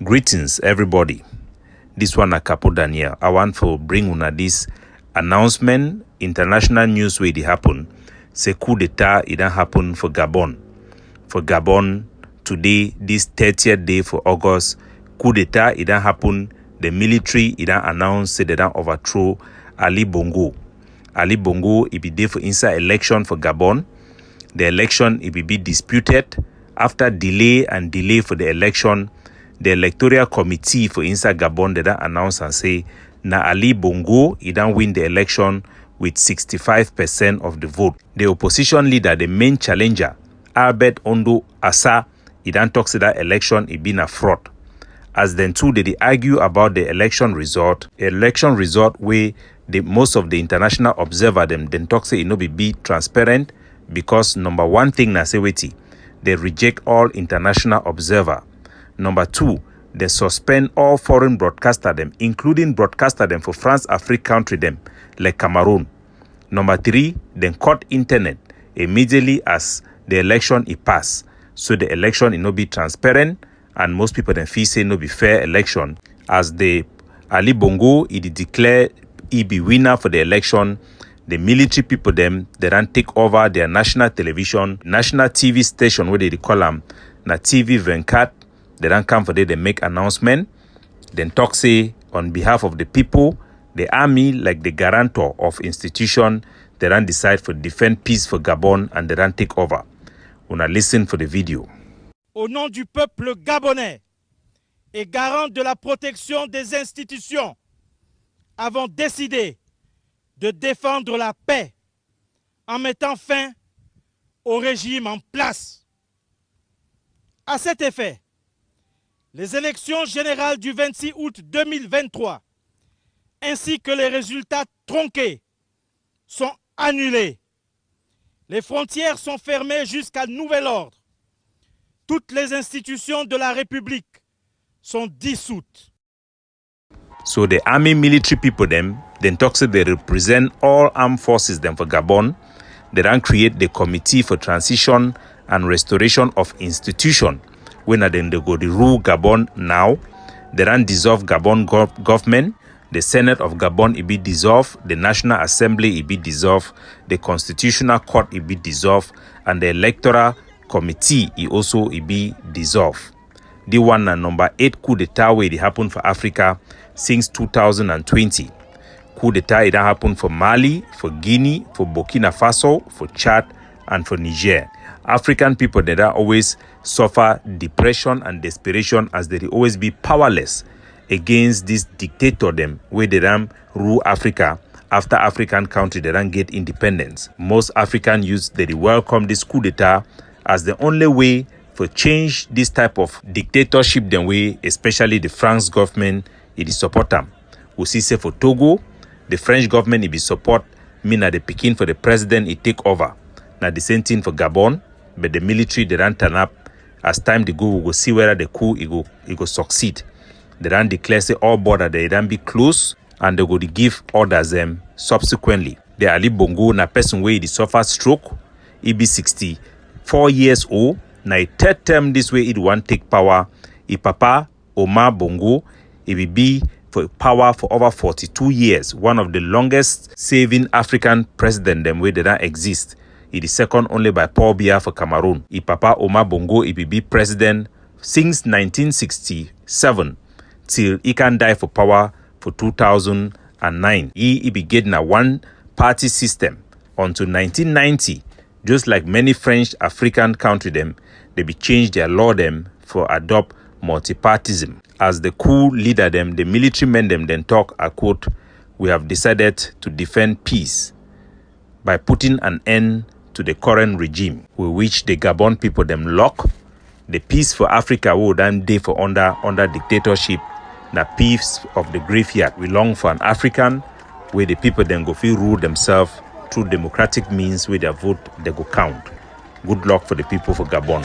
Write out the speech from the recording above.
Greetings, everybody. This one na Capo Daniel. I want to bring una this announcement, international news where it happen. Say coup d'etat, it don't happen for Gabon. For Gabon, today, this 30th day for August, coup d'etat, it don't happen. The military, it don't announce, say they don't overthrow Ali Bongo. Ali Bongo, it be there for inside election for Gabon. The election, it will be disputed. After delay for the election, the electoral committee for inside Gabon, they don't announce and say, na Ali Bongo, he don't win the election with 65% of the vote. The opposition leader, the main challenger, Albert Ondo Ossa, he don't talk to that election, it been a fraud. As then too, they argue about the election result where most of the international observer them then talk say it no be transparent because number one thing na say wait, they reject all international observer. Number two, they suspend all foreign broadcaster them, including broadcaster them for France, Africa country them, like Cameroon. Number three, they cut internet immediately as the election it pass. So the election it no be transparent, and most people then feel say no be fair election. As the Ali Bongo it declare he be winner for the election, the military people them they don't take over their national television, national TV station where they call them na TV 24. They don't come for there, they make announcement, then talk say on behalf of the people, the army like the guarantor of institution, they don't decide for defend peace for Gabon and they don't take over. Una listen for the video. Au nom du peuple gabonais et garant de la protection des institutions, avons décidé de défendre la paix en mettant fin au régime en place. À cet effet, les élections générales du 26 août 2023 ainsi que les résultats tronqués sont annulés. Les frontières sont fermées jusqu'à nouvel ordre. Toutes les institutions de la République sont dissoutes. So the army military people them then talk say they represent all armed forces them for Gabon. They don't create the committee for transition and restoration of institution. When then they go to rule Gabon now, they don't dissolve Gabon government. The Senate of Gabon it be dissolved, the National Assembly it be dissolved, the Constitutional Court it be dissolved, and the Electoral Committee it also it be dissolved. The one na number 8 coup d'etat where it happened for Africa since 2020. Coup d'etat it happened for Mali, for Guinea, for Burkina Faso, for Chad, and for Niger. African people that always suffer depression and desperation as they always be powerless against this dictator them where they don't rule Africa after African country they don't get independence. Most African youths they welcome this coup d'etat as the only way for change this type of dictatorship them way, especially the France government it is support them. We see say for Togo, the French government it be support mean the Peking for the president it take over. Now the same thing for Gabon, but the military they don't turn up. As time they go, we go see whether the coup it go succeed. They don't declare say all border they don't be closed and they go to give orders them subsequently. The Ali Bongo na person where he suffer stroke, he be 64 years old. Now a third term this way it want take power. He papa Omar Bongo, he will be for power for over 42 years. One of the longest serving African president them where they don't exist. It is second only by Paul Biya for Cameroon. His papa Omar Bongo he be president since 1967 till he can die for power for 2009. He be getting a one-party system until 1990. Just like many French African country them, they be change their law them for adopt multipartism. As the coup leader them, the military men them then talk, I quote, "We have decided to defend peace by putting an end to the current regime, with which the Gabon people them lock. The peace for Africa would then day for under dictatorship. The peace of the graveyard. We long for an African where the people then go feel rule themselves through democratic means where their vote they go count. Good luck for the people for Gabon."